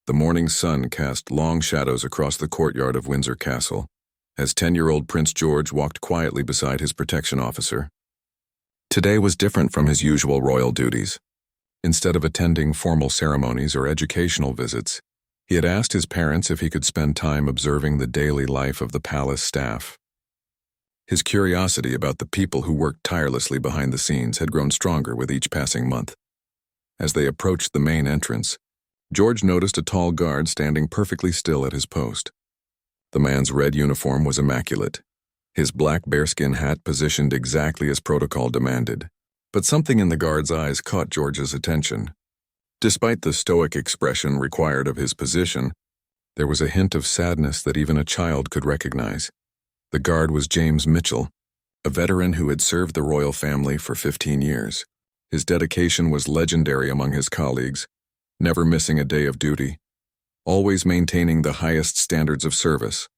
The morning sun cast long shadows across the courtyard of Windsor Castle, as 10-year-old Prince George walked quietly beside his protection officer. Today was different from his usual royal duties. Instead of attending formal ceremonies or educational visits, he had asked his parents if he could spend time observing the daily life of the palace staff. His curiosity about the people who worked tirelessly behind the scenes had grown stronger with each passing month. As they approached the main entrance, George noticed a tall guard standing perfectly still at his post. The man's red uniform was immaculate, his black bearskin hat positioned exactly as protocol demanded. But something in the guard's eyes caught George's attention. Despite the stoic expression required of his position, there was a hint of sadness that even a child could recognize. The guard was James Mitchell, a veteran who had served the royal family for 15 years. His dedication was legendary among his colleagues, never missing a day of duty, always maintaining the highest standards of service.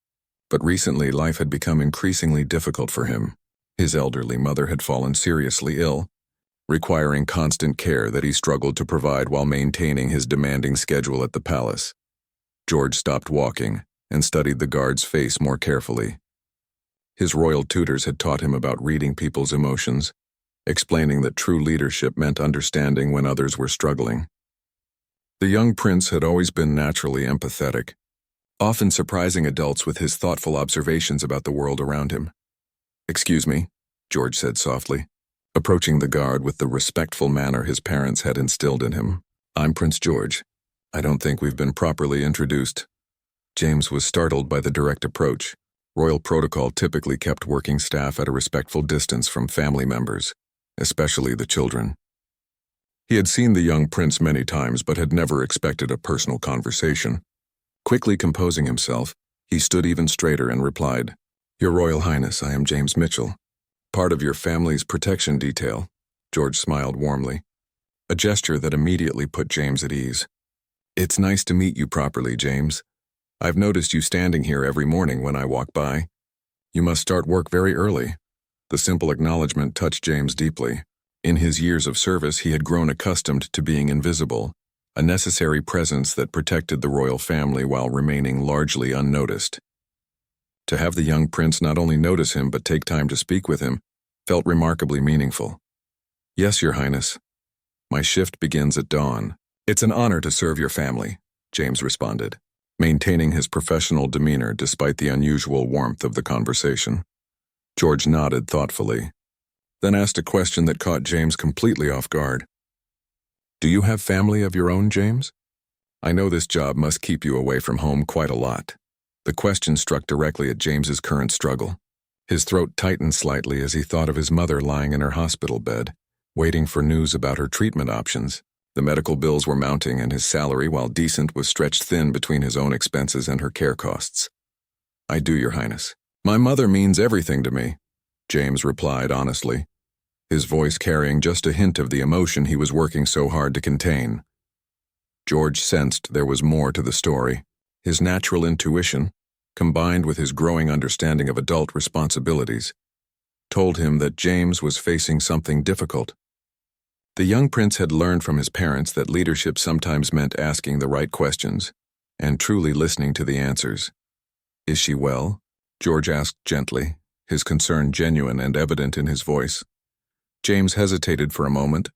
But recently, life had become increasingly difficult for him. His elderly mother had fallen seriously ill, requiring constant care that he struggled to provide while maintaining his demanding schedule at the palace. George stopped walking and studied the guard's face more carefully. His royal tutors had taught him about reading people's emotions, explaining that true leadership meant understanding when others were struggling. The young prince had always been naturally empathetic, often surprising adults with his thoughtful observations about the world around him. "Excuse me," George said softly, approaching the guard with the respectful manner his parents had instilled in him. "I'm Prince George. I don't think we've been properly introduced." James was startled by the direct approach. Royal protocol typically kept working staff at a respectful distance from family members, especially the children. He had seen the young prince many times but had never expected a personal conversation. Quickly composing himself, he stood even straighter and replied, "Your Royal Highness, I am James Mitchell, part of your family's protection detail." George smiled warmly, a gesture that immediately put James at ease. "It's nice to meet you properly, James. I've noticed you standing here every morning when I walk by. You must start work very early." The simple acknowledgement touched James deeply. In his years of service, he had grown accustomed to being invisible, a necessary presence that protected the royal family while remaining largely unnoticed. To have the young prince not only notice him but take time to speak with him felt remarkably meaningful. "Yes, Your Highness. My shift begins at dawn." "It's an honor to serve your family," James responded, maintaining his professional demeanor despite the unusual warmth of the conversation. George nodded thoughtfully, then asked a question that caught James completely off guard. "Do you have family of your own, James? I know this job must keep you away from home quite a lot." The question struck directly at James's current struggle. His throat tightened slightly as he thought of his mother lying in her hospital bed, waiting for news about her treatment options. The medical bills were mounting and his salary, while decent, was stretched thin between his own expenses and her care costs. "I do, Your Highness. My mother means everything to me," James replied honestly, his voice carrying just a hint of the emotion he was working so hard to contain. George sensed there was more to the story. His natural intuition, combined with his growing understanding of adult responsibilities, told him that James was facing something difficult. The young prince had learned from his parents that leadership sometimes meant asking the right questions and truly listening to the answers. "Is she well?" George asked gently, his concern genuine and evident in his voice. James hesitated for a moment,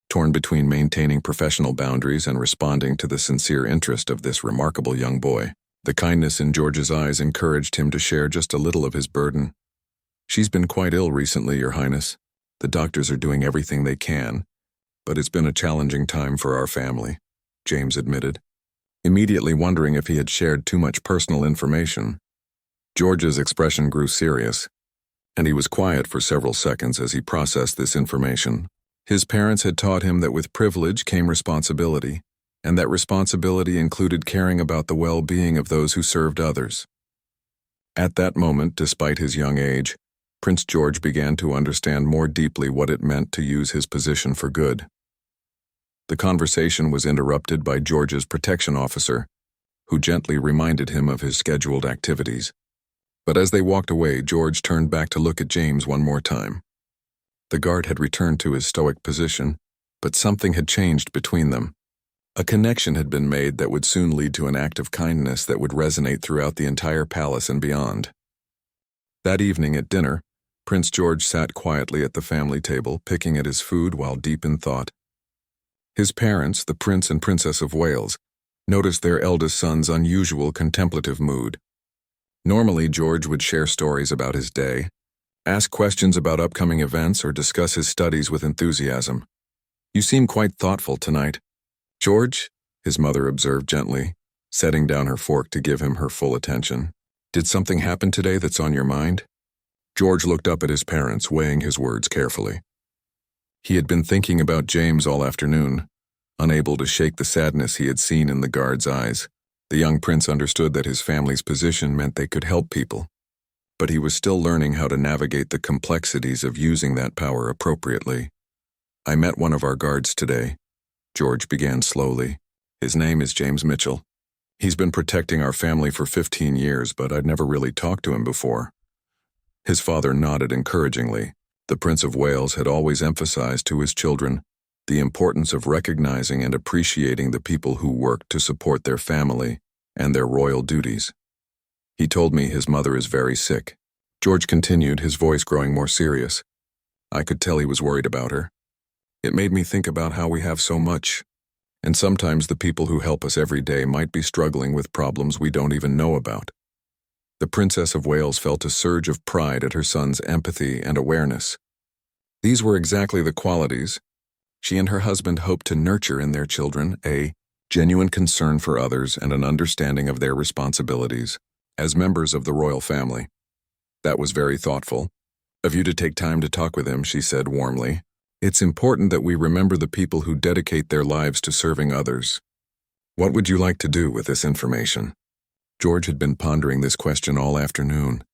torn between maintaining professional boundaries and responding to the sincere interest of this remarkable young boy. The kindness in George's eyes encouraged him to share just a little of his burden. "She's been quite ill recently, Your Highness. The doctors are doing everything they can, but it's been a challenging time for our family," James admitted, immediately wondering if he had shared too much personal information. George's expression grew serious, and he was quiet for several seconds as he processed this information. His parents had taught him that with privilege came responsibility, and that responsibility included caring about the well-being of those who served others. At that moment, despite his young age, Prince George began to understand more deeply what it meant to use his position for good. The conversation was interrupted by George's protection officer, who gently reminded him of his scheduled activities. But as they walked away, George turned back to look at James one more time. The guard had returned to his stoic position, but something had changed between them. A connection had been made that would soon lead to an act of kindness that would resonate throughout the entire palace and beyond. That evening at dinner, Prince George sat quietly at the family table, picking at his food while deep in thought. His parents, the Prince and Princess of Wales, noticed their eldest son's unusual contemplative mood. Normally, George would share stories about his day, ask questions about upcoming events, or discuss his studies with enthusiasm. "You seem quite thoughtful tonight." "George," his mother observed gently, setting down her fork to give him her full attention. "Did something happen today that's on your mind?" George looked up at his parents, weighing his words carefully. He had been thinking about James all afternoon, unable to shake the sadness he had seen in the guard's eyes. The young prince understood that his family's position meant they could help people, but he was still learning how to navigate the complexities of using that power appropriately. "I met one of our guards today," George began slowly. "His name is James Mitchell. He's been protecting our family for 15 years, but I'd never really talked to him before." His father nodded encouragingly. The Prince of Wales had always emphasized to his children the importance of recognizing and appreciating the people who work to support their family and their royal duties. "He told me his mother is very sick," George continued, his voice growing more serious. "I could tell he was worried about her. It made me think about how we have so much, and sometimes the people who help us every day might be struggling with problems we don't even know about." The Princess of Wales felt a surge of pride at her son's empathy and awareness. These were exactly the qualities she and her husband hoped to nurture in their children: a genuine concern for others and an understanding of their responsibilities as members of the royal family. "That was very thoughtful of you to take time to talk with him," she said warmly. "It's important that we remember the people who dedicate their lives to serving others." "What would you like to do with this information?" George had been pondering this question all afternoon.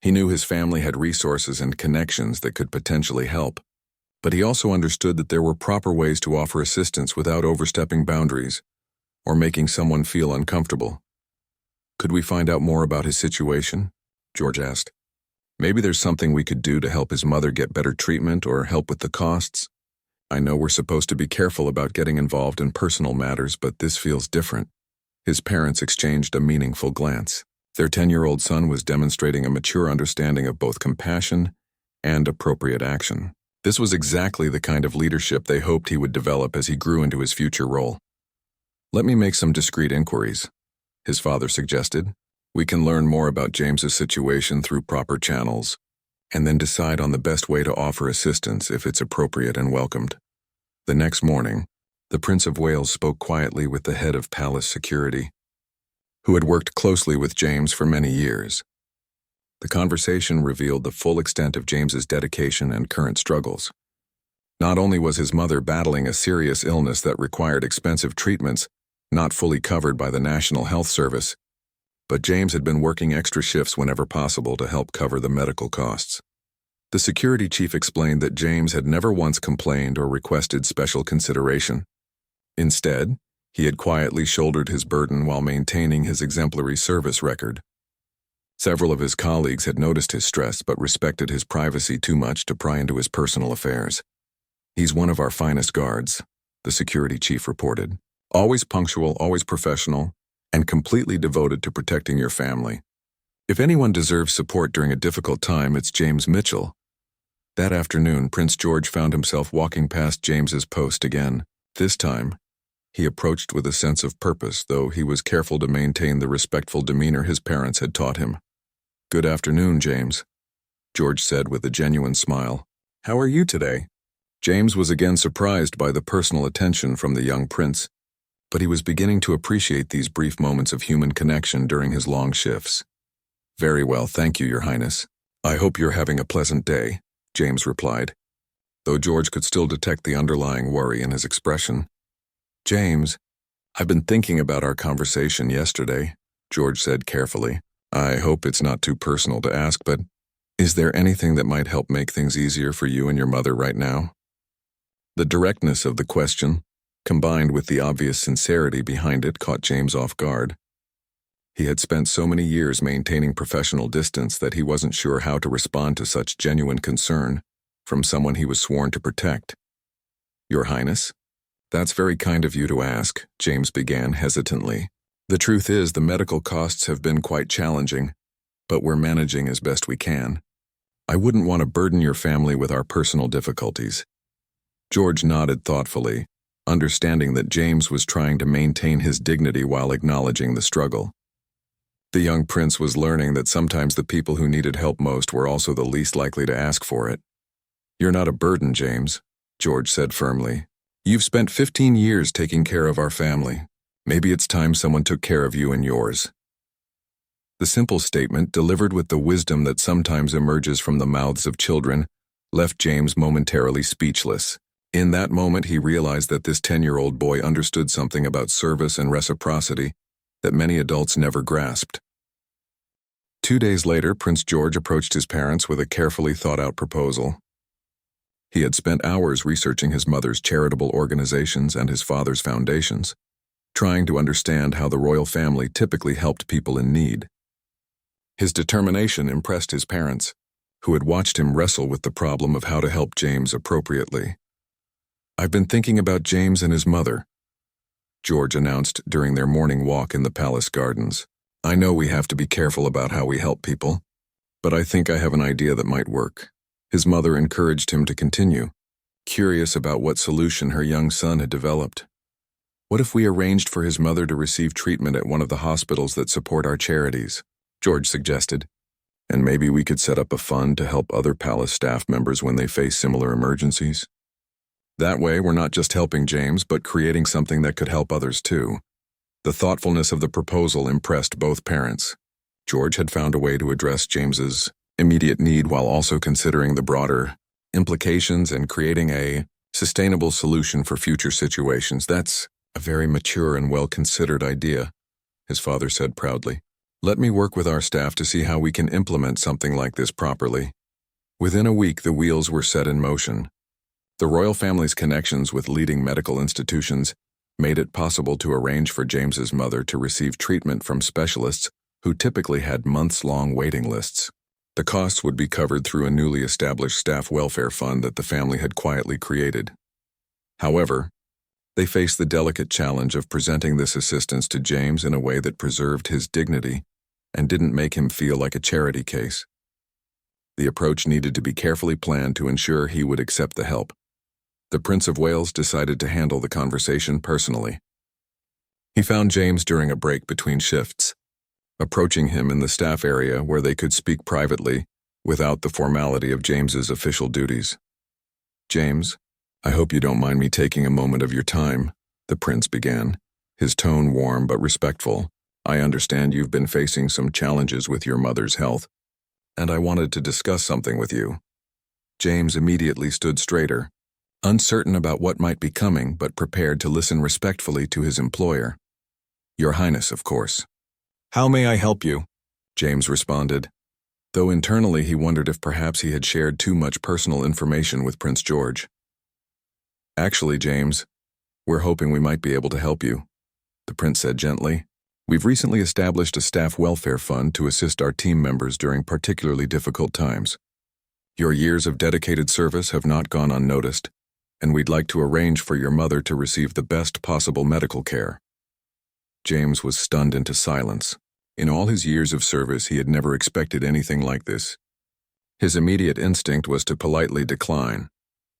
He knew his family had resources and connections that could potentially help, but he also understood that there were proper ways to offer assistance without overstepping boundaries or making someone feel uncomfortable. "Could we find out more about his situation?" George asked. "Maybe there's something we could do to help his mother get better treatment or help with the costs. I know we're supposed to be careful about getting involved in personal matters, but this feels different." His parents exchanged a meaningful glance. Their 10-year-old son was demonstrating a mature understanding of both compassion and appropriate action. This was exactly the kind of leadership they hoped he would develop as he grew into his future role. "Let me make some discreet inquiries," his father suggested. "We can learn more about James's situation through proper channels, and then decide on the best way to offer assistance if it's appropriate and welcomed." The next morning, the Prince of Wales spoke quietly with the head of palace security, who had worked closely with James for many years. The conversation revealed the full extent of James's dedication and current struggles. Not only was his mother battling a serious illness that required expensive treatments not fully covered by the National Health Service, but James had been working extra shifts whenever possible to help cover the medical costs. The security chief explained that James had never once complained or requested special consideration. Instead, he had quietly shouldered his burden while maintaining his exemplary service record. Several of his colleagues had noticed his stress but respected his privacy too much to pry into his personal affairs. "He's one of our finest guards," the security chief reported. "Always punctual, always professional, and completely devoted to protecting your family. If anyone deserves support during a difficult time, it's James Mitchell." That afternoon, Prince George found himself walking past James's post again. This time, he approached with a sense of purpose, though he was careful to maintain the respectful demeanor his parents had taught him. "Good afternoon, James," George said with a genuine smile. "How are you today?" James was again surprised by the personal attention from the young prince, but he was beginning to appreciate these brief moments of human connection during his long shifts. "Very well, thank you, Your Highness. I hope you're having a pleasant day," James replied, though George could still detect the underlying worry in his expression. "James, I've been thinking about our conversation yesterday," George said carefully. "I hope it's not too personal to ask, but is there anything that might help make things easier for you and your mother right now?" The directness of the question, combined with the obvious sincerity behind it, caught James off guard. He had spent so many years maintaining professional distance that he wasn't sure how to respond to such genuine concern from someone he was sworn to protect. "Your Highness?" That's very kind of you to ask, James began hesitantly. The truth is, the medical costs have been quite challenging, but we're managing as best we can. I wouldn't want to burden your family with our personal difficulties. George nodded thoughtfully, understanding that James was trying to maintain his dignity while acknowledging the struggle. The young prince was learning that sometimes the people who needed help most were also the least likely to ask for it. You're not a burden, James, George said firmly. You've spent 15 years taking care of our family. Maybe it's time someone took care of you and yours. The simple statement, delivered with the wisdom that sometimes emerges from the mouths of children, left James momentarily speechless. In that moment, he realized that this 10-year-old boy understood something about service and reciprocity that many adults never grasped. 2 days later, Prince George approached his parents with a carefully thought-out proposal. He had spent hours researching his mother's charitable organizations and his father's foundations, trying to understand how the royal family typically helped people in need. His determination impressed his parents, who had watched him wrestle with the problem of how to help James appropriately. I've been thinking about James and his mother, George announced during their morning walk in the palace gardens. I know we have to be careful about how we help people, but I think I have an idea that might work. His mother encouraged him to continue, curious about what solution her young son had developed. What if we arranged for his mother to receive treatment at one of the hospitals that support our charities? George suggested. And maybe we could set up a fund to help other palace staff members when they face similar emergencies. That way, we're not just helping James, but creating something that could help others too. The thoughtfulness of the proposal impressed both parents. George had found a way to address James's immediate need while also considering the broader implications and creating a sustainable solution for future situations. That's a very mature and well-considered idea, his father said proudly. Let me work with our staff to see how we can implement something like this properly. Within a week, the wheels were set in motion. The royal family's connections with leading medical institutions made it possible to arrange for James's mother to receive treatment from specialists who typically had months-long waiting lists. The costs would be covered through a newly established staff welfare fund that the family had quietly created. However, they faced the delicate challenge of presenting this assistance to James in a way that preserved his dignity and didn't make him feel like a charity case. The approach needed to be carefully planned to ensure he would accept the help. The Prince of Wales decided to handle the conversation personally. He found James during a break between shifts, approaching him in the staff area where they could speak privately without the formality of James's official duties. James, I hope you don't mind me taking a moment of your time, the prince began, his tone warm but respectful. I understand you've been facing some challenges with your mother's health, and I wanted to discuss something with you. James immediately stood straighter, uncertain about what might be coming but prepared to listen respectfully to his employer. Your Highness, of course. How may I help you? James responded, though internally he wondered if perhaps he had shared too much personal information with Prince George. Actually, James, we're hoping we might be able to help you, the prince said gently. We've recently established a staff welfare fund to assist our team members during particularly difficult times. Your years of dedicated service have not gone unnoticed, and we'd like to arrange for your mother to receive the best possible medical care. James was stunned into silence. In all his years of service, he had never expected anything like this. His immediate instinct was to politely decline,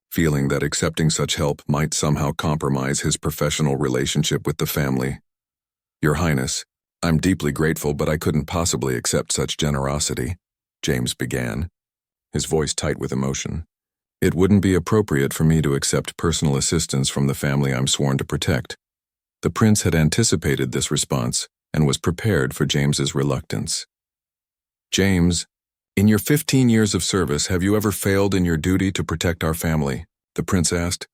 feeling that accepting such help might somehow compromise his professional relationship with the family. Your Highness, I'm deeply grateful, but I couldn't possibly accept such generosity, James began, his voice tight with emotion. It wouldn't be appropriate for me to accept personal assistance from the family I'm sworn to protect. The prince had anticipated this response and was prepared for James's reluctance. James, in your 15 years of service, have you ever failed in your duty to protect our family? The prince asked.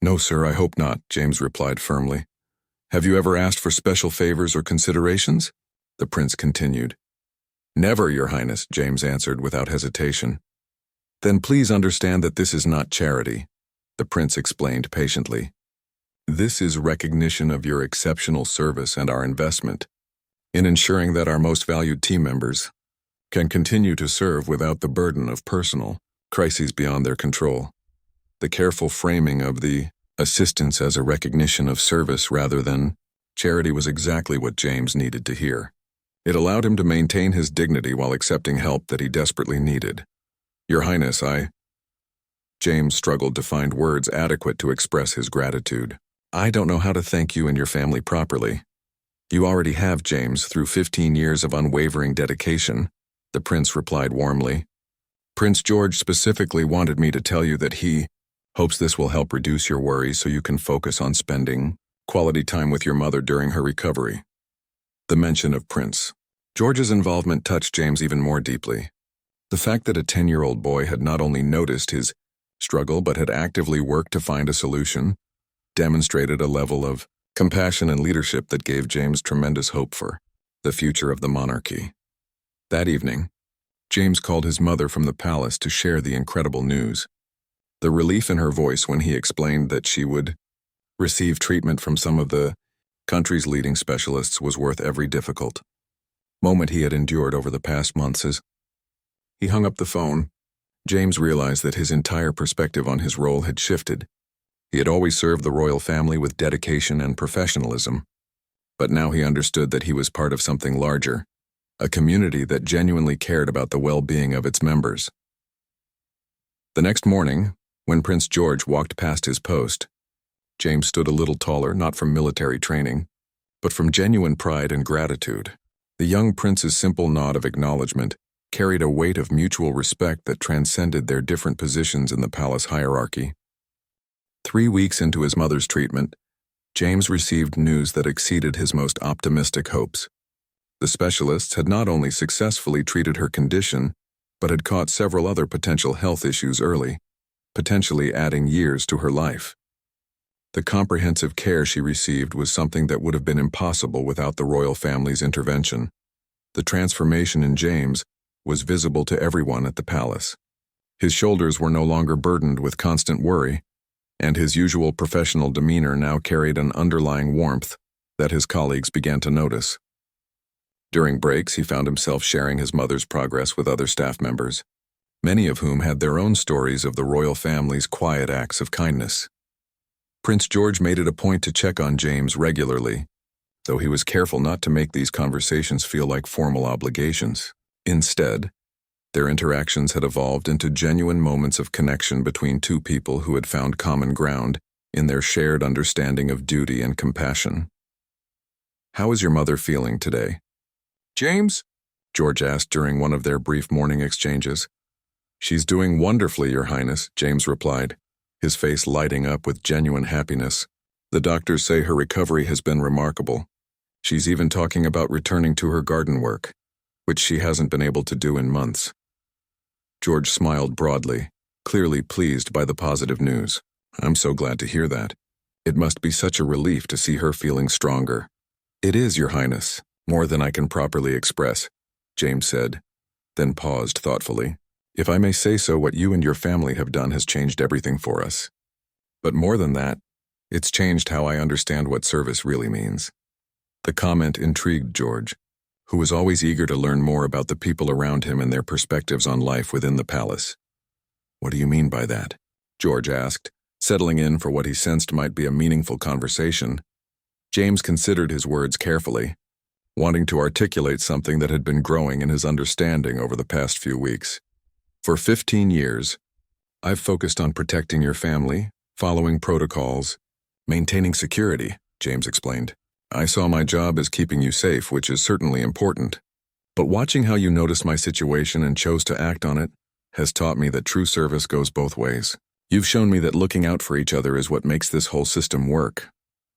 No, sir, I hope not, James replied firmly. Have you ever asked for special favors or considerations? The prince continued. Never, Your Highness, James answered without hesitation. Then please understand that this is not charity, the prince explained patiently. This is recognition of your exceptional service and our investment in ensuring that our most valued team members can continue to serve without the burden of personal crises beyond their control. The careful framing of the Assistance as a recognition of service rather than charity was exactly what James needed to hear. It allowed him to maintain his dignity while accepting help that he desperately needed. Your Highness, James struggled to find words adequate to express his gratitude. I don't know how to thank you and your family properly. You already have, James, through 15 years of unwavering dedication, the prince replied warmly. Prince George specifically wanted me to tell you that he hopes this will help reduce your worries so you can focus on spending quality time with your mother during her recovery. The mention of Prince George's involvement touched James even more deeply. The fact that a 10-year-old boy had not only noticed his struggle but had actively worked to find a solution demonstrated a level of compassion and leadership that gave James tremendous hope for the future of the monarchy. That evening, James called his mother from the palace to share the incredible news. The relief in her voice when he explained that she would receive treatment from some of the country's leading specialists was worth every difficult moment he had endured over the past months. As he hung up the phone, James realized that his entire perspective on his role had shifted. He had always served the royal family with dedication and professionalism, but now he understood that he was part of something larger, a community that genuinely cared about the well-being of its members. The next morning, when Prince George walked past his post, James stood a little taller, not from military training, but from genuine pride and gratitude. The young prince's simple nod of acknowledgement carried a weight of mutual respect that transcended their different positions in the palace hierarchy. 3 weeks into his mother's treatment, James received news that exceeded his most optimistic hopes. The specialists had not only successfully treated her condition, but had caught several other potential health issues early, potentially adding years to her life. The comprehensive care she received was something that would have been impossible without the royal family's intervention. The transformation in James was visible to everyone at the palace. His shoulders were no longer burdened with constant worry, and his usual professional demeanor now carried an underlying warmth that his colleagues began to notice. During breaks, he found himself sharing his mother's progress with other staff members, many of whom had their own stories of the royal family's quiet acts of kindness. Prince George made it a point to check on James regularly, though he was careful not to make these conversations feel like formal obligations. Instead, their interactions had evolved into genuine moments of connection between two people who had found common ground in their shared understanding of duty and compassion. How is your mother feeling today, James? George asked during one of their brief morning exchanges. She's doing wonderfully, Your Highness, James replied, his face lighting up with genuine happiness. The doctors say her recovery has been remarkable. She's even talking about returning to her garden work, which she hasn't been able to do in months. George smiled broadly, clearly pleased by the positive news. I'm so glad to hear that. It must be such a relief to see her feeling stronger. It is, Your Highness, more than I can properly express, James said, then paused thoughtfully. If I may say so, what you and your family have done has changed everything for us. But more than that, it's changed how I understand what service really means. The comment intrigued George, who was always eager to learn more about the people around him and their perspectives on life within the palace. What do you mean by that? George asked, settling in for what he sensed might be a meaningful conversation. James considered his words carefully, wanting to articulate something that had been growing in his understanding over the past few weeks. For 15 years, I've focused on protecting your family, following protocols, maintaining security, James explained. I saw my job as keeping you safe, which is certainly important. But watching how you noticed my situation and chose to act on it has taught me that true service goes both ways. You've shown me that looking out for each other is what makes this whole system work.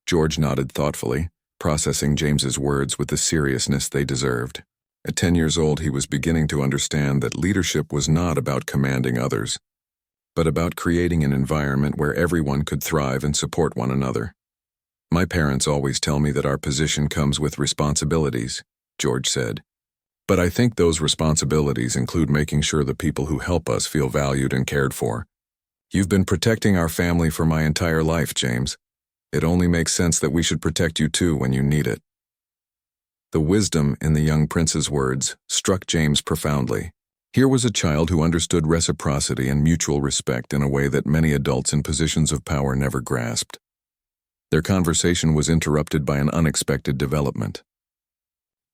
George nodded thoughtfully, processing James's words with the seriousness they deserved. At 10 years old, he was beginning to understand that leadership was not about commanding others, but about creating an environment where everyone could thrive and support one another. My parents always tell me that our position comes with responsibilities, George said. But I think those responsibilities include making sure the people who help us feel valued and cared for. You've been protecting our family for my entire life, James. It only makes sense that we should protect you too when you need it. The wisdom in the young prince's words struck James profoundly. Here was a child who understood reciprocity and mutual respect in a way that many adults in positions of power never grasped. Their conversation was interrupted by an unexpected development.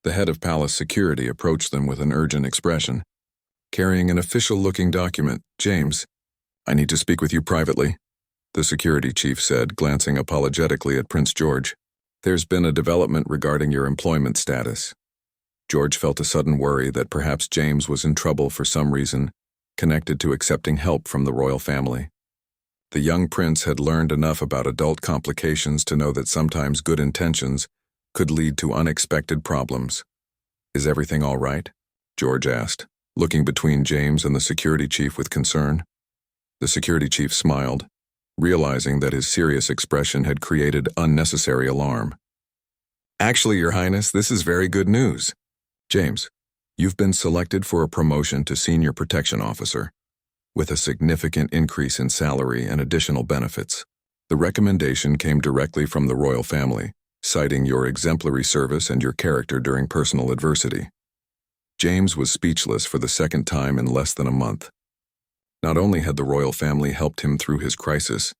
The head of palace security approached them with an urgent expression, carrying an official-looking document. "James, I need to speak with you privately," the security chief said, glancing apologetically at Prince George. "There's been a development regarding your employment status." George felt a sudden worry that perhaps James was in trouble for some reason connected to accepting help from the royal family. The young prince had learned enough about adult complications to know that sometimes good intentions could lead to unexpected problems. "Is everything all right?" George asked, looking between James and the security chief with concern. The security chief smiled, realizing that his serious expression had created unnecessary alarm. "Actually, Your Highness, this is very good news. James, you've been selected for a promotion to Senior Protection Officer, with a significant increase in salary and additional benefits. The recommendation came directly from the royal family, citing your exemplary service and your character during personal adversity." James was speechless for the second time in less than a month. Not only had the royal family helped him through his crisis,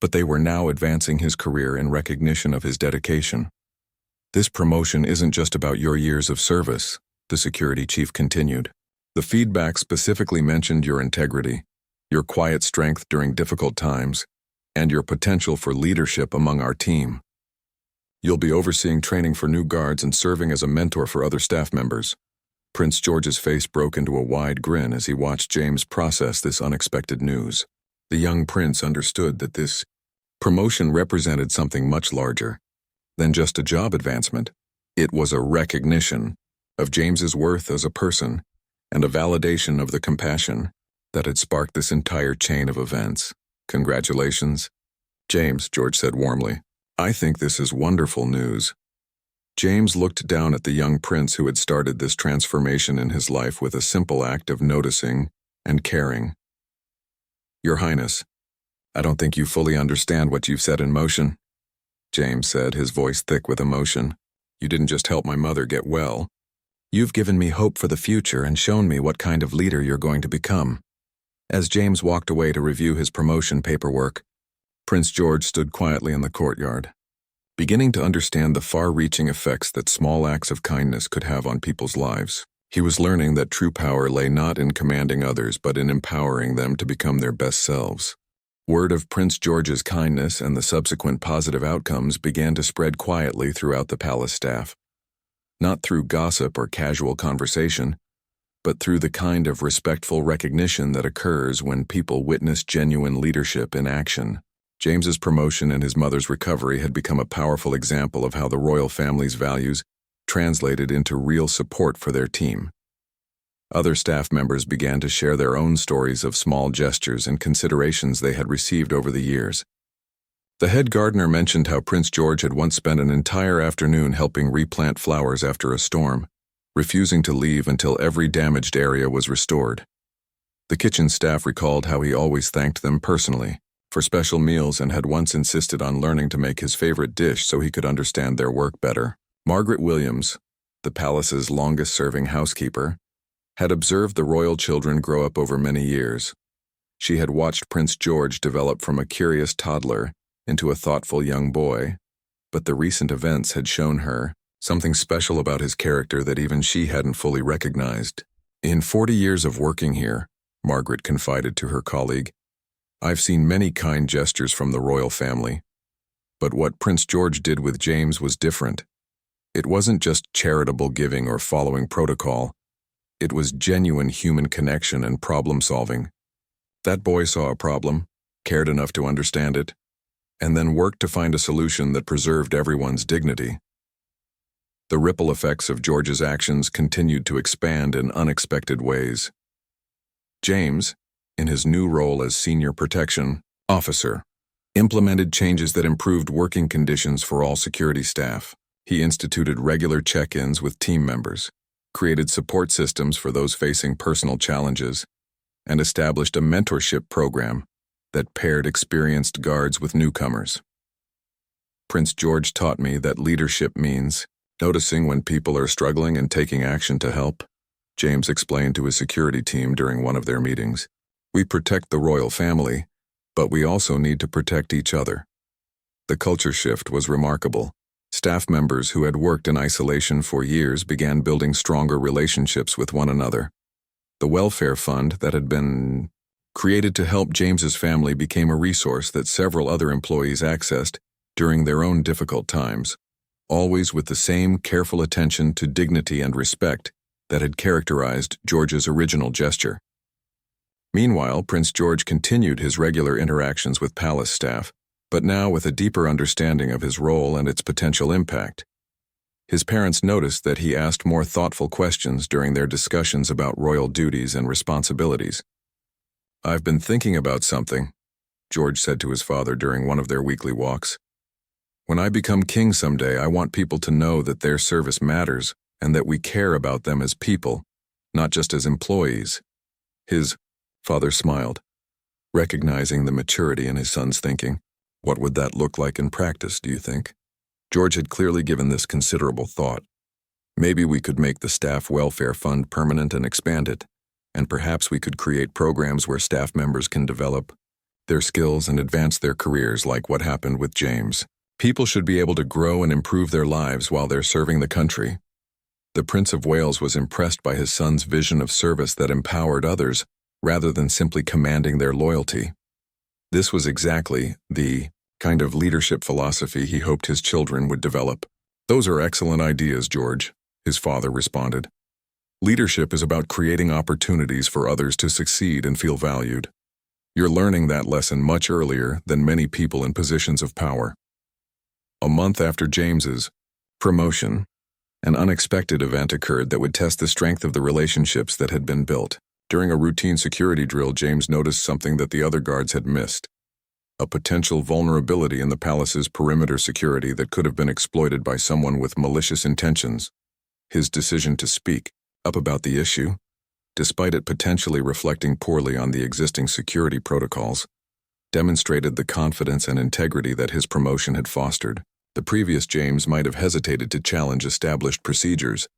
but they were now advancing his career in recognition of his dedication. "This promotion isn't just about your years of service," the security chief continued. "The feedback specifically mentioned your integrity, your quiet strength during difficult times, and your potential for leadership among our team. You'll be overseeing training for new guards and serving as a mentor for other staff members." Prince George's face broke into a wide grin as he watched James process this unexpected news. The young prince understood that this promotion represented something much larger than just a job advancement. It was a recognition of James's worth as a person and a validation of the compassion that had sparked this entire chain of events. "Congratulations, James," George said warmly. "I think this is wonderful news." James looked down at the young prince who had started this transformation in his life with a simple act of noticing and caring. "Your Highness, I don't think you fully understand what you've set in motion," James said, his voice thick with emotion. "You didn't just help my mother get well. You've given me hope for the future and shown me what kind of leader you're going to become." As James walked away to review his promotion paperwork, Prince George stood quietly in the courtyard, beginning to understand the far-reaching effects that small acts of kindness could have on people's lives. He was learning that true power lay not in commanding others but in empowering them to become their best selves. Word of Prince George's kindness and the subsequent positive outcomes began to spread quietly throughout the palace staff, not through gossip or casual conversation, but through the kind of respectful recognition that occurs when people witness genuine leadership in action. James's promotion and his mother's recovery had become a powerful example of how the royal family's values translated into real support for their team. Other staff members began to share their own stories of small gestures and considerations they had received over the years. The head gardener mentioned how Prince George had once spent an entire afternoon helping replant flowers after a storm, refusing to leave until every damaged area was restored. The kitchen staff recalled how he always thanked them personally for special meals and had once insisted on learning to make his favorite dish so he could understand their work better. Margaret Williams, the palace's longest-serving housekeeper, had observed the royal children grow up over many years. She had watched Prince George develop from a curious toddler into a thoughtful young boy, but the recent events had shown her something special about his character that even she hadn't fully recognized. "In 40 years of working here," Margaret confided to her colleague, "I've seen many kind gestures from the royal family. But what Prince George did with James was different. It wasn't just charitable giving or following protocol. It was genuine human connection and problem-solving. That boy saw a problem, cared enough to understand it, and then worked to find a solution that preserved everyone's dignity." The ripple effects of George's actions continued to expand in unexpected ways. James, in his new role as Senior Protection Officer, implemented changes that improved working conditions for all security staff. He instituted regular check-ins with team members, created support systems for those facing personal challenges, and established a mentorship program that paired experienced guards with newcomers. Prince George taught me that leadership means noticing when people are struggling and taking action to help. James explained to his security team during one of their meetings. We protect the royal family, but we also need to protect each other. The culture shift was remarkable. Staff members who had worked in isolation for years began building stronger relationships with one another. The welfare fund that had been created to help James's family became a resource that several other employees accessed during their own difficult times, always with the same careful attention to dignity and respect that had characterized George's original gesture. Meanwhile, Prince George continued his regular interactions with palace staff, but now with a deeper understanding of his role and its potential impact. His parents noticed that he asked more thoughtful questions during their discussions about royal duties and responsibilities. "I've been thinking about something," George said to his father during one of their weekly walks. "When I become king someday, I want people to know that their service matters and that we care about them as people, not just as employees." His father smiled, recognizing the maturity in his son's thinking. What would that look like in practice, do you think? George had clearly given this considerable thought. Maybe we could make the staff welfare fund permanent and expand it, and perhaps we could create programs where staff members can develop their skills and advance their careers like what happened with James. People should be able to grow and improve their lives while they're serving the country. The Prince of Wales was impressed by his son's vision of service that empowered others rather than simply commanding their loyalty. This was exactly the kind of leadership philosophy he hoped his children would develop. "Those are excellent ideas, George," his father responded. "Leadership is about creating opportunities for others to succeed and feel valued. You're learning that lesson much earlier than many people in positions of power." A month after James's promotion, an unexpected event occurred that would test the strength of the relationships that had been built. During a routine security drill, James noticed something that the other guards had missed: a potential vulnerability in the palace's perimeter security that could have been exploited by someone with malicious intentions. His decision to speak up about the issue, despite it potentially reflecting poorly on the existing security protocols, demonstrated the confidence and integrity that his promotion had fostered. The previous James might have hesitated to challenge established procedures,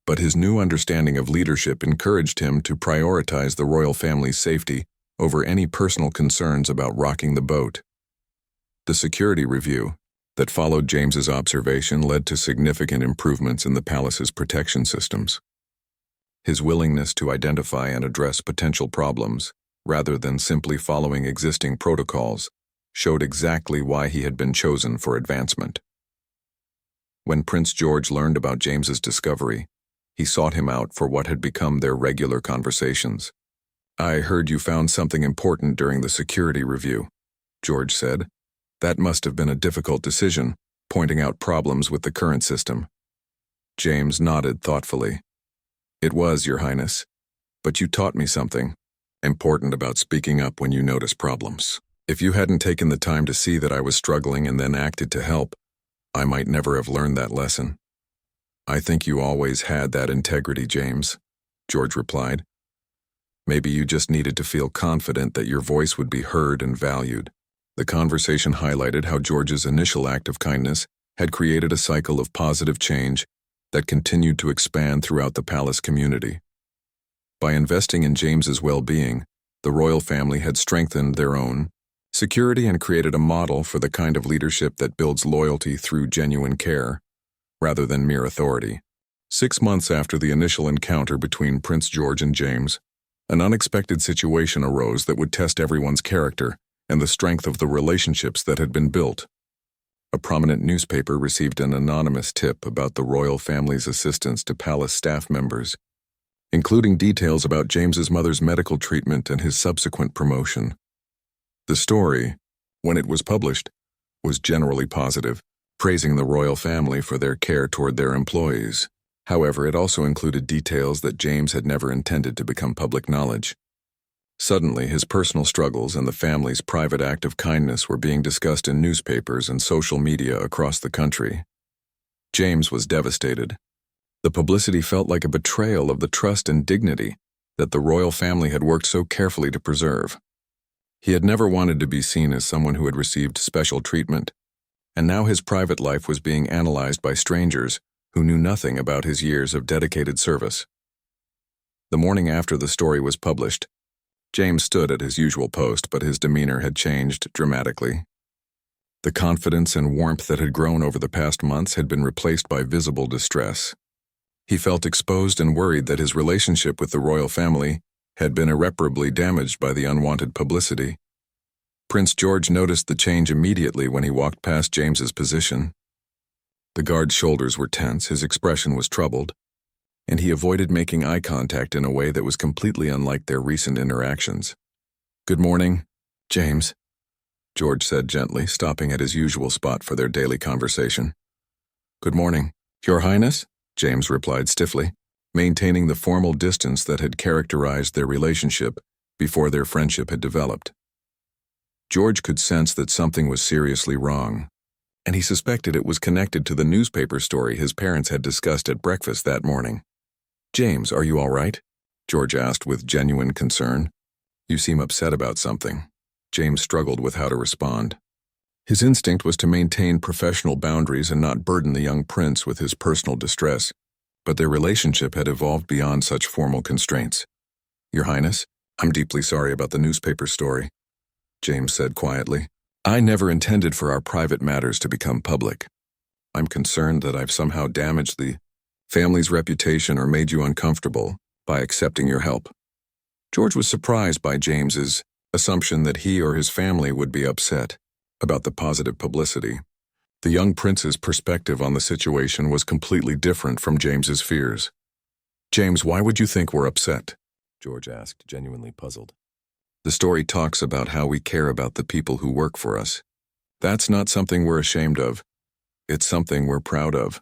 but his new understanding of leadership encouraged him to prioritize the royal family's safety over any personal concerns about rocking the boat. The security review that followed James's observation led to significant improvements in the palace's protection systems. His willingness to identify and address potential problems, rather than simply following existing protocols, showed exactly why he had been chosen for advancement. When Prince George learned about James's discovery, he sought him out for what had become their regular conversations. "I heard you found something important during the security review," George said. "That must have been a difficult decision, pointing out problems with the current system." James nodded thoughtfully. "It was, Your Highness, but you taught me something important about speaking up when you notice problems. If you hadn't taken the time to see that I was struggling and then acted to help, I might never have learned that lesson." "I think you always had that integrity, James," George replied. "Maybe you just needed to feel confident that your voice would be heard and valued." The conversation highlighted how George's initial act of kindness had created a cycle of positive change that continued to expand throughout the palace community. By investing in James's well-being, the royal family had strengthened their own security and created a model for the kind of leadership that builds loyalty through genuine care, rather than mere authority. 6 months after the initial encounter between Prince George and James, an unexpected situation arose that would test everyone's character and the strength of the relationships that had been built. A prominent newspaper received an anonymous tip about the royal family's assistance to palace staff members, including details about James's mother's medical treatment and his subsequent promotion. The story, when it was published, was generally positive, praising the royal family for their care toward their employees. However, it also included details that James had never intended to become public knowledge. Suddenly, his personal struggles and the family's private act of kindness were being discussed in newspapers and social media across the country. James was devastated. The publicity felt like a betrayal of the trust and dignity that the royal family had worked so carefully to preserve. He had never wanted to be seen as someone who had received special treatment, and now his private life was being analyzed by strangers who knew nothing about his years of dedicated service. The morning after the story was published, James stood at his usual post, but his demeanor had changed dramatically. The confidence and warmth that had grown over the past months had been replaced by visible distress. He felt exposed and worried that his relationship with the royal family had been irreparably damaged by the unwanted publicity. Prince George noticed the change immediately when he walked past James's position. The guard's shoulders were tense, his expression was troubled, and he avoided making eye contact in a way that was completely unlike their recent interactions. "Good morning, James," George said gently, stopping at his usual spot for their daily conversation. "Good morning, Your Highness," James replied stiffly, maintaining the formal distance that had characterized their relationship before their friendship had developed. George could sense that something was seriously wrong, and he suspected it was connected to the newspaper story his parents had discussed at breakfast that morning. "James, are you all right?" George asked with genuine concern. "You seem upset about something." James struggled with how to respond. His instinct was to maintain professional boundaries and not burden the young prince with his personal distress, but their relationship had evolved beyond such formal constraints. "Your Highness, I'm deeply sorry about the newspaper story," James said quietly. "I never intended for our private matters to become public. I'm concerned that I've somehow damaged the family's reputation or made you uncomfortable by accepting your help." George was surprised by James's assumption that he or his family would be upset about the positive publicity. The young prince's perspective on the situation was completely different from James's fears. "James, why would you think we're upset?" George asked, genuinely puzzled. "The story talks about how we care about the people who work for us. That's not something we're ashamed of. It's something we're proud of.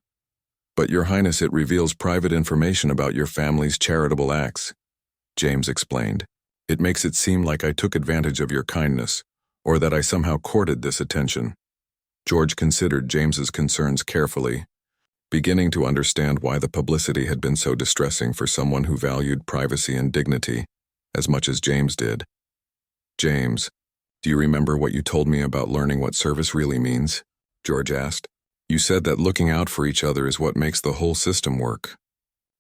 But, Your Highness, it reveals private information about your family's charitable acts," James explained. "It makes it seem like I took advantage of your kindness, or that I somehow courted this attention." George considered James's concerns carefully, beginning to understand why the publicity had been so distressing for someone who valued privacy and dignity as much as James did. "James, do you remember what you told me about learning what service really means?" George asked. "You said that looking out for each other is what makes the whole system work."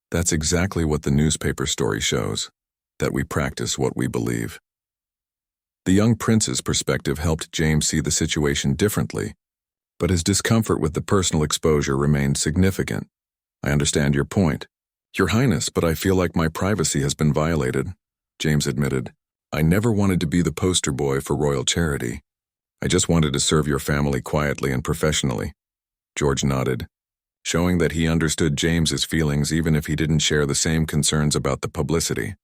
"That's exactly what the newspaper story shows, that we practice what we believe." The young prince's perspective helped James see the situation differently, but his discomfort with the personal exposure remained significant. "I understand your point, Your Highness, but I feel like my privacy has been violated," James admitted. "I never wanted to be the poster boy for royal charity. I just wanted to serve your family quietly and professionally." George nodded, showing that he understood James's feelings even if he didn't share the same concerns about the publicity.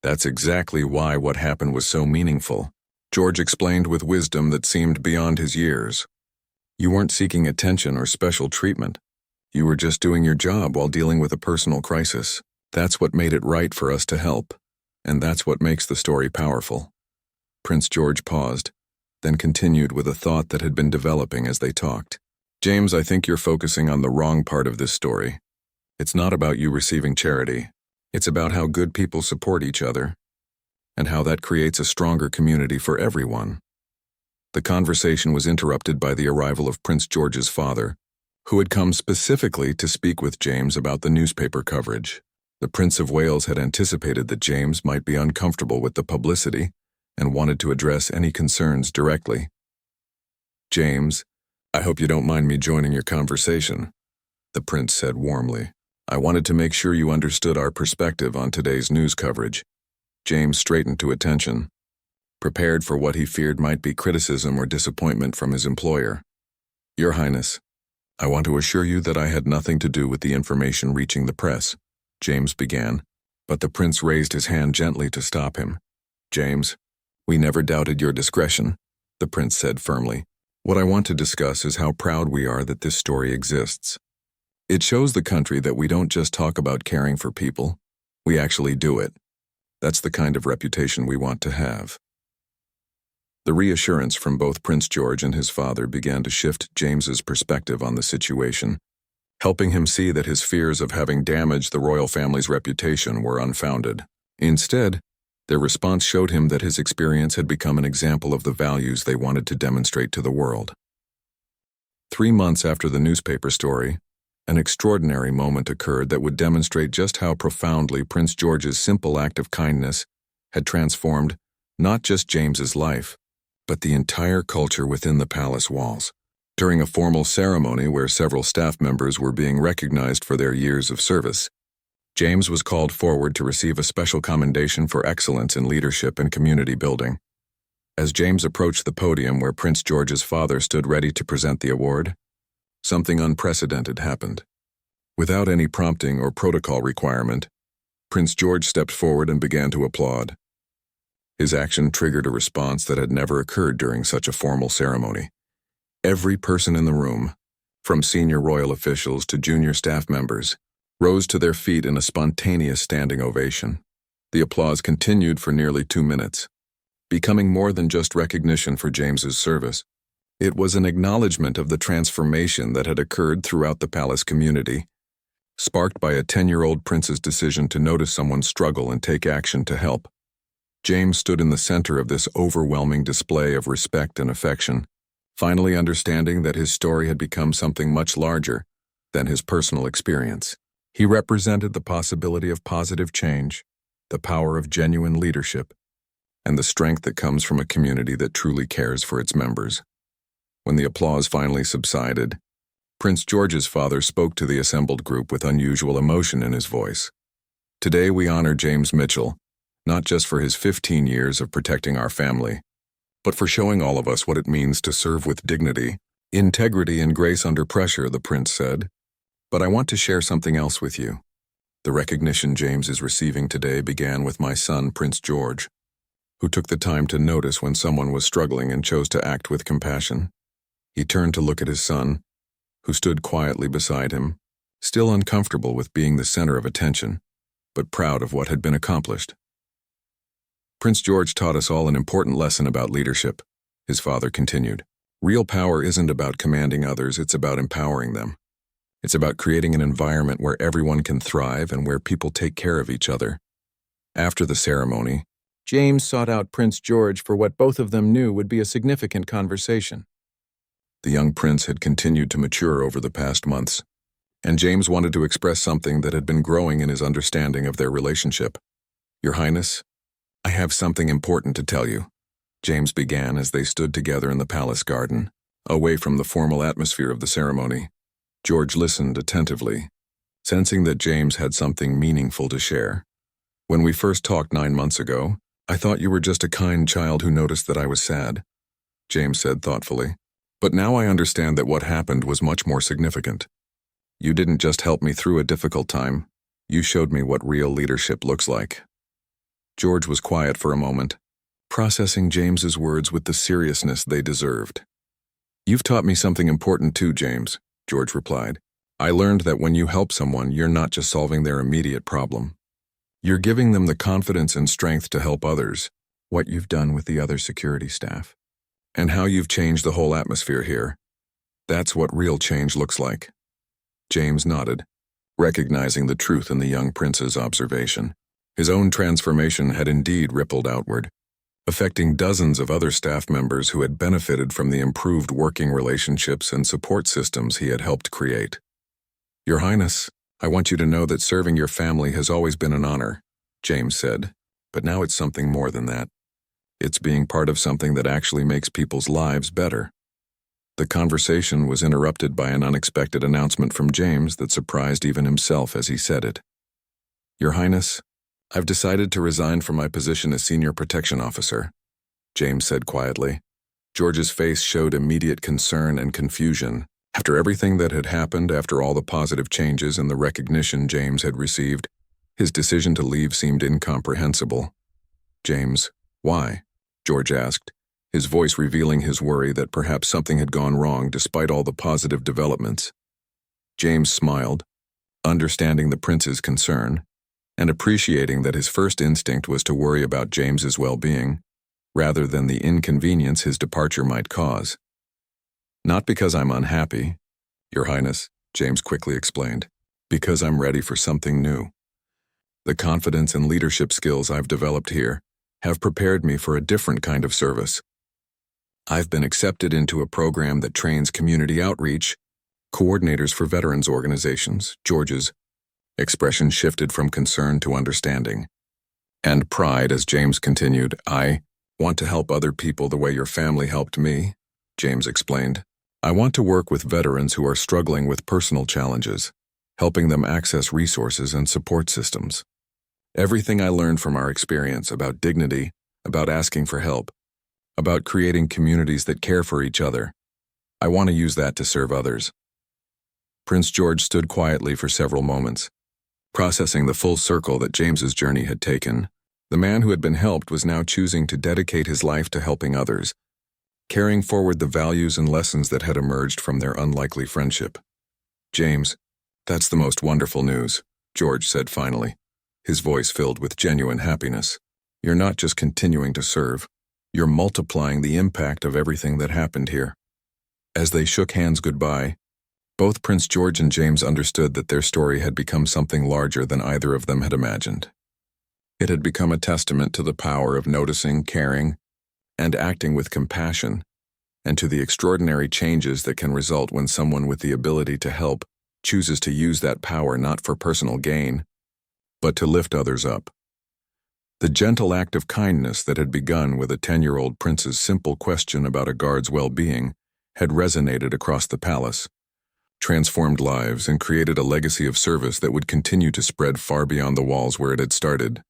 "That's exactly why what happened was so meaningful," George explained with wisdom that seemed beyond his years. "You weren't seeking attention or special treatment. You were just doing your job while dealing with a personal crisis. That's what made it right for us to help, and that's what makes the story powerful." Prince George paused, then continued with a thought that had been developing as they talked. "James, I think you're focusing on the wrong part of this story. It's not about you receiving charity. It's about how good people support each other, and how that creates a stronger community for everyone." The conversation was interrupted by the arrival of Prince George's father, who had come specifically to speak with James about the newspaper coverage. The Prince of Wales had anticipated that James might be uncomfortable with the publicity and wanted to address any concerns directly. "James, I hope you don't mind me joining your conversation," the prince said warmly. "I wanted to make sure you understood our perspective on today's news coverage." James straightened to attention, prepared for what he feared might be criticism or disappointment from his employer. "Your Highness, I want to assure you that I had nothing to do with the information reaching the press," James began, but the prince raised his hand gently to stop him. "James, we never doubted your discretion," the prince said firmly. "What I want to discuss is how proud we are that this story exists. It shows the country that we don't just talk about caring for people, we actually do it. That's the kind of reputation we want to have." The reassurance from both Prince George and his father began to shift James's perspective on the situation, helping him see that his fears of having damaged the royal family's reputation were unfounded. Instead, their response showed him that his experience had become an example of the values they wanted to demonstrate to the world. 3 months after the newspaper story, An extraordinary moment occurred that would demonstrate just how profoundly Prince George's simple act of kindness had transformed not just James's life, but the entire culture within the palace walls. During a formal ceremony where several staff members were being recognized for their years of service, James was called forward to receive a special commendation for excellence in leadership and community building. As James approached the podium where Prince George's father stood ready to present the award, something unprecedented happened. Without any prompting or protocol requirement, Prince George stepped forward and began to applaud. His action triggered a response that had never occurred during such a formal ceremony. Every person in the room, from senior royal officials to junior staff members, rose to their feet in a spontaneous standing ovation. The applause continued for nearly 2 minutes, becoming more than just recognition for James's service. It was an acknowledgement of the transformation that had occurred throughout the palace community, sparked by a 10-year-old prince's decision to notice someone's struggle and take action to help. James stood in the center of this overwhelming display of respect and affection, finally understanding that his story had become something much larger than his personal experience. He represented the possibility of positive change, the power of genuine leadership, and the strength that comes from a community that truly cares for its members. When the applause finally subsided, Prince George's father spoke to the assembled group with unusual emotion in his voice. Today we honor James Mitchell, not just for his 15 years of protecting our family, but for showing all of us what it means to serve with dignity, integrity, and grace under pressure, the prince said. But I want to share something else with you. The recognition James is receiving today began with my son, Prince George, who took the time to notice when someone was struggling and chose to act with compassion. He turned to look at his son, who stood quietly beside him, still uncomfortable with being the center of attention, but proud of what had been accomplished. Prince George taught us all an important lesson about leadership, his father continued. Real power isn't about commanding others, it's about empowering them. It's about creating an environment where everyone can thrive and where people take care of each other. After the ceremony, James sought out Prince George for what both of them knew would be a significant conversation. The young prince had continued to mature over the past months, and James wanted to express something that had been growing in his understanding of their relationship. Your Highness, I have something important to tell you, James began as they stood together in the palace garden, away from the formal atmosphere of the ceremony. George listened attentively, sensing that James had something meaningful to share. When we first talked 9 months ago, I thought you were just a kind child who noticed that I was sad, James said thoughtfully. But now I understand that what happened was much more significant. You didn't just help me through a difficult time, you showed me what real leadership looks like. George was quiet for a moment, processing James's words with the seriousness they deserved. You've taught me something important too, James, George replied. I learned that when you help someone, you're not just solving their immediate problem. You're giving them the confidence and strength to help others, what you've done with the other security staff, and how you've changed the whole atmosphere here. That's what real change looks like. James nodded, recognizing the truth in the young prince's observation. His own transformation had indeed rippled outward, affecting dozens of other staff members who had benefited from the improved working relationships and support systems he had helped create. Your Highness, I want you to know that serving your family has always been an honor, James said, but now it's something more than that. It's being part of something that actually makes people's lives better. The conversation was interrupted by an unexpected announcement from James that surprised even himself as he said it. Your Highness, I've decided to resign from my position as Senior Protection Officer, James said quietly. George's face showed immediate concern and confusion. After everything that had happened, after all the positive changes and the recognition James had received, his decision to leave seemed incomprehensible. James, why? George asked, his voice revealing his worry that perhaps something had gone wrong despite all the positive developments. James smiled, understanding the prince's concern, and appreciating that his first instinct was to worry about James's well-being, rather than the inconvenience his departure might cause. Not because I'm unhappy, Your Highness, James quickly explained, because I'm ready for something new. The confidence and leadership skills I've developed here have prepared me for a different kind of service. I've been accepted into a program that trains community outreach, coordinators for veterans organizations. George's expression shifted from concern to understanding. And pride as James continued, I want to help other people the way your family helped me, James explained. I want to work with veterans who are struggling with personal challenges, helping them access resources and support systems. Everything I learned from our experience about dignity, about asking for help, about creating communities that care for each other, I want to use that to serve others. Prince George stood quietly for several moments, processing the full circle that James's journey had taken. The man who had been helped was now choosing to dedicate his life to helping others, carrying forward the values and lessons that had emerged from their unlikely friendship. James, that's the most wonderful news, George said finally, his voice filled with genuine happiness. You're not just continuing to serve, you're multiplying the impact of everything that happened here. As they shook hands goodbye, both Prince George and James understood that their story had become something larger than either of them had imagined. It had become a testament to the power of noticing, caring, and acting with compassion, and to the extraordinary changes that can result when someone with the ability to help chooses to use that power not for personal gain, but to lift others up. The gentle act of kindness that had begun with a 10-year-old prince's simple question about a guard's well-being had resonated across the palace, transformed lives, and created a legacy of service that would continue to spread far beyond the walls where it had started.